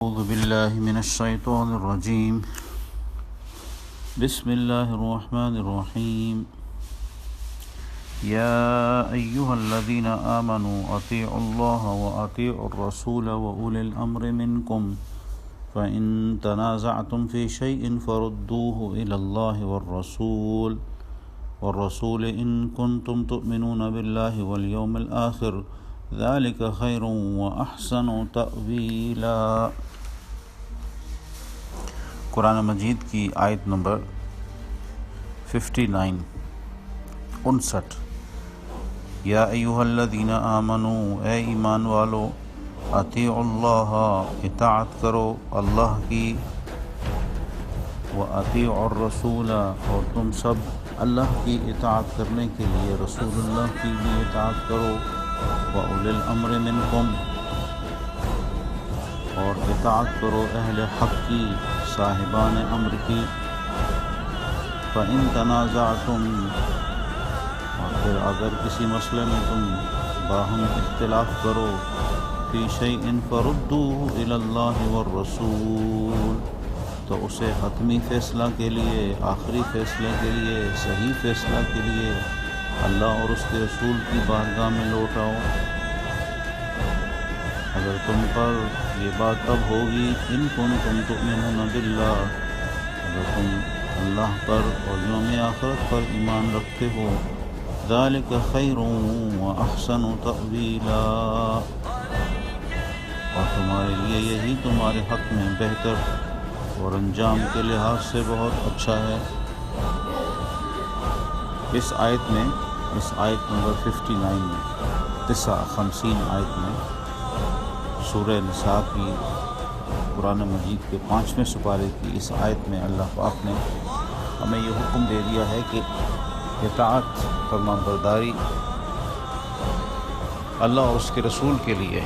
أعوذ بالله من الشيطان الرجيم. بسم الله الرحمن الرحيم. يا أيها الذين آمنوا أطيعوا الله وأطيعوا الرسول وأولي الأمر منكم فإن تنازعتم في شيء فردوه إلى الله والرسول إن كنتم تؤمنون بالله واليوم الآخر ذلك خير وأحسن تأويلا. قرآن مجید کی آیت نمبر 59. یا ایھا الذین آمنوا، اے ایمان والو، اطیعوا اللہ، اطاعت کرو اللہ کی، واطیعوا الرسول، اور تم سب اللہ کی اطاعت کرنے کے لیے رسول اللہ کی بھی اطاعت کرو، وَأُولِي الْأَمْرِ مِنْكُمْ، اور اطاعت کرو اہل حق کی، صاحبان امر کی. فَإِن تَنَازَعْتُمْ، اور پھر اگر کسی مسئلے میں تم باہم اختلاف کرو، فِي شَيْءٍ فَرُدُّوهُ إِلَى اللَّهِ وَالرَّسُولِ، تو اسے حتمی فیصلہ کے لیے، آخری فیصلے کے لیے، صحیح فیصلہ کے لیے اللہ اور اس کے رسول کی بارگاہ میں لوٹاؤ. اگر تم پر یہ بات تب ہوگی ان کنتم تؤمنون باللہ، اگر تم اللہ پر اور یوم آخرت پر ایمان رکھتے ہو. ذالک خیر واحسن تأویلا، اور تمہارے لیے یہی تمہارے حق میں بہتر اور انجام کے لحاظ سے بہت اچھا ہے. اس آیت نمبر 59 میں 59 آیت میں سورہ نساء کی قرآن مجید کے 5ویں سپارے کی اس آیت میں اللہ پاک نے ہمیں یہ حکم دے دیا ہے کہ اطاعت، فرمان برداری اللہ اور اس کے رسول کے لیے،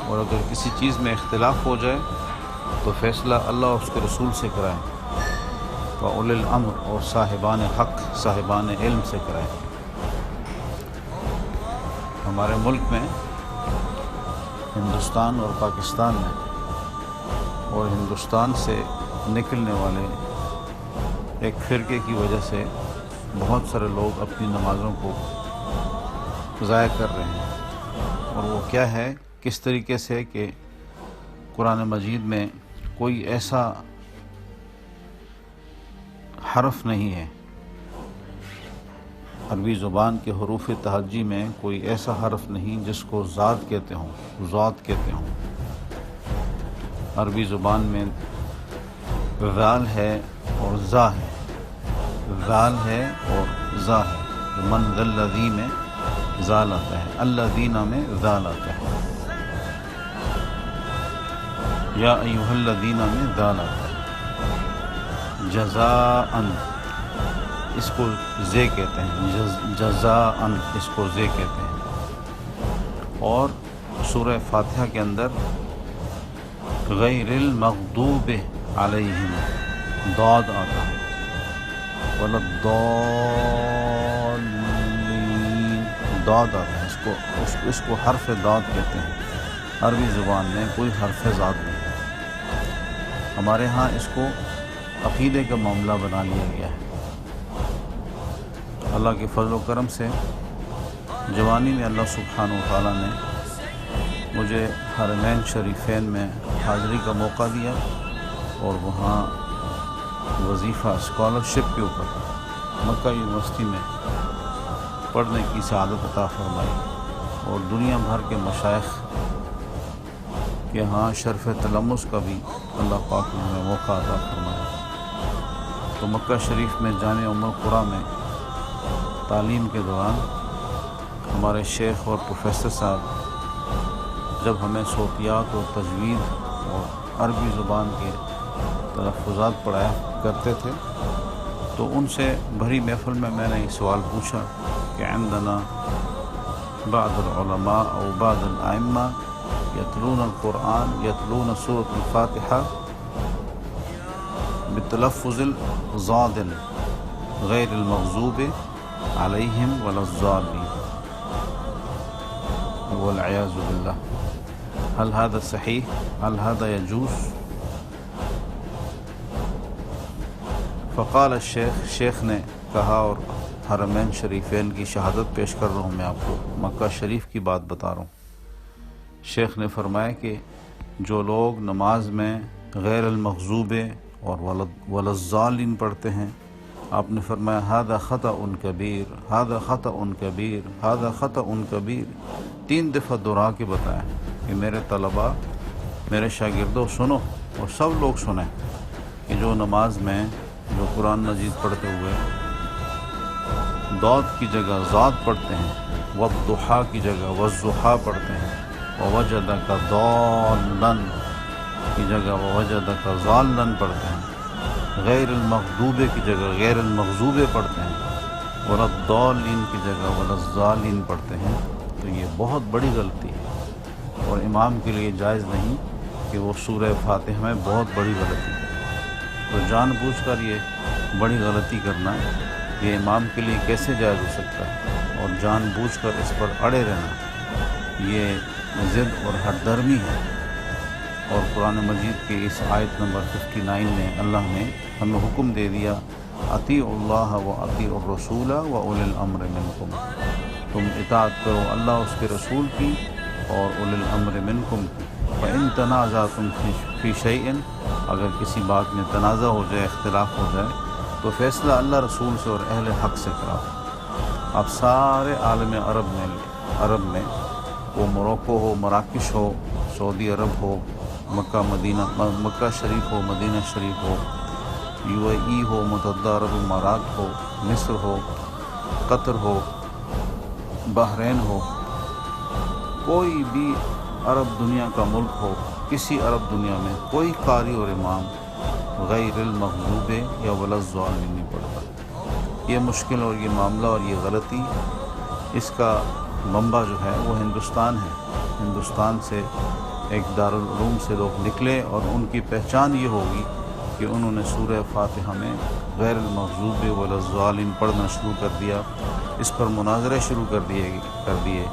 اور اگر کسی چیز میں اختلاف ہو جائے تو فیصلہ اللہ اور اس کے رسول سے کرائیں، وَأُولِي الْأَمْرِ، اور صاحبان حق، صاحبان علم سے کرائیں. ہمارے ملک میں، ہندوستان اور پاکستان میں، اور ہندوستان سے نکلنے والے ایک فرقے کی وجہ سے بہت سارے لوگ اپنی نمازوں کو ضائع کر رہے ہیں. اور وہ کیا ہے، کس طریقے سے کہ قرآن مجید میں کوئی ایسا حرف نہیں ہے، عربی زبان کے حروف تہجی میں کوئی ایسا حرف نہیں جس کو ذات کہتے ہوں. عربی زبان میں ذال ہے اور ذا ہے، ذال ہے اور ذا ہے. من ذا الذی میں ذال آتا ہے، الذین میں ذال آتا ہے، یا ایھا الذین میں ذال آتا ہے. جزاءً، اس کو زے کہتے ہیں، جزاءً اس کو زے کہتے ہیں. اور سورہ فاتحہ کے اندر غیر المغضوب علیہم ضاد آتا ہے، ولا الضالین ضاد آتا ہے. اس کو حرف ضاد کہتے ہیں. عربی زبان میں کوئی حرف ضاد نہیں. ہمارے ہاں اس کو عقیدے کا معاملہ بنا لیا گیا ہے. اللہ کے فضل و کرم سے جوانی میں اللہ سبحانہ و تعالیٰ نے مجھے حرمین شریفین میں حاضری کا موقع دیا، اور وہاں وظیفہ اسکالرشپ کے اوپر مکہ یونیورسٹی میں پڑھنے کی سعادت عطا فرمائی، اور دنیا بھر کے مشائخ کے ہاں شرف تلمس کا بھی اللہ پاک نے ہمیں موقع عطا فرمایا. تو مکہ شریف میں جامع ام القریٰ میں تعلیم کے دوران ہمارے شیخ اور پروفیسر صاحب جب ہمیں صوتیات اور تجوید اور عربی زبان کے تلفظات پڑھایا کرتے تھے، تو ان سے بھری محفل میں نے ایک سوال پوچھا کہ عندنا بعض العلماء او بعض الائمہ یتلون القرآن، یتلون سورۃ الفاتحہ بتلفظ ضاد غیر المغضوب علیہم ولا الضالین، والعیاذ باللہ. هل هذا صحیح؟ هل هذا يجوز؟ فقال الشیخ، شیخ نے کہا، اور حرمین شریفین کی شہادت پیش کر رہا ہوں میں آپ کو، مکہ شریف کی بات بتا رہا ہوں۔ شیخ نے فرمایا کہ جو لوگ نماز میں غیر المغضوب اور وللضالین پڑھتے ہیں، آپ نے فرمایا ھذا خطأ کبیر، ھذا خطأ کبیر، ھذا خطأ کبیر، 3 دفعہ دہرا کے بتایا کہ میرے طلباء، میرے شاگردوں سنو، اور سب لوگ سنیں کہ جو نماز میں جو قرآن مجید پڑھتے ہوئے ضاد کی جگہ ذات پڑھتے ہیں، والضحیٰ کی جگہ والضحیٰ پڑھتے ہیں، ووجدک ضالا کی جگہ ووجدک ضالا پڑھتے ہیں، غیر المغضوب کی جگہ غیر المغضوب پڑھتے ہیں، وللضالین کی جگہ وللضالین پڑھتے ہیں، تو یہ بہت بڑی غلطی ہے، اور امام کے لیے جائز نہیں کہ وہ سورہ فاتحہ میں بہت بڑی غلطی کرے۔ تو جان بوجھ کر یہ بڑی غلطی کرنا یہ امام کے لیے کیسے جائز ہو سکتا ہے، اور جان بوجھ کر اس پر اڑے رہنا یہ ضد اور ہٹ درمی ہے۔ اور قرآن مجید کی اس آیت نمبر 59 میں اللہ نے ہمیں حکم دے دیا، اطیعوا اللہ و اطیعوا الرسول و اولی الامر منکم، تم اطاعت کرو اللہ اس کے رسول کی اور اولی الامر منکم کی۔ فإن تنازعتم فی شیء، اگر کسی بات میں تنازع ہو جائے، اختلاف ہو جائے، تو فیصلہ اللہ رسول سے اور اہل حق سے کراؤ۔ اب سارے عالم عرب میں وہ موروکو ہو، مراکش ہو، سعودی عرب ہو، مکہ شریف ہو، مدینہ شریف ہو، UAE ہو، متحدہ عرب امارات ہو، مصر ہو، قطر ہو، بحرین ہو، کوئی بھی عرب دنیا کا ملک ہو، کسی عرب دنیا میں کوئی قاری اور امام غیر المغضوب یا وللضالین نہیں پڑھتا۔ یہ مشکل اور یہ معاملہ اور یہ غلطی، اس کا منبع جو ہے وہ ہندوستان ہے۔ ہندوستان سے ایک دارالعلوم سے لوگ نکلے اور ان کی پہچان یہ ہوگی کہ انہوں نے سورہ فاتحہ میں غیر المغضوب وللضالین پڑھنا شروع کر دیا، اس پر مناظرے شروع کر دیے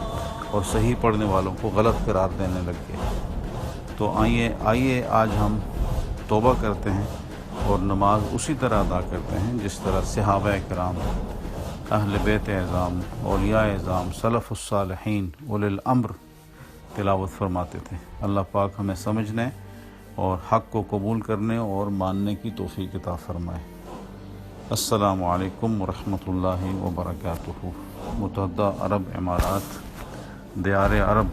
اور صحیح پڑھنے والوں کو غلط قرار دینے لگ گئے۔ تو آئیے آج ہم توبہ کرتے ہیں اور نماز اسی طرح ادا کرتے ہیں جس طرح صحابہ کرام، اہل بیت اعظام، اولیاء اعظام، سلف الصالحین، اولی الامر تلاوت فرماتے تھے۔ اللہ پاک ہمیں سمجھنے اور حق کو قبول کرنے اور ماننے کی توفیق عطا فرمائے۔ السلام علیکم ورحمۃ اللہ وبرکاتہ۔ متحدہ عرب امارات، دیار عرب،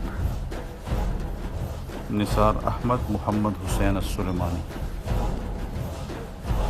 نثار احمد محمد حسین السلیمانی۔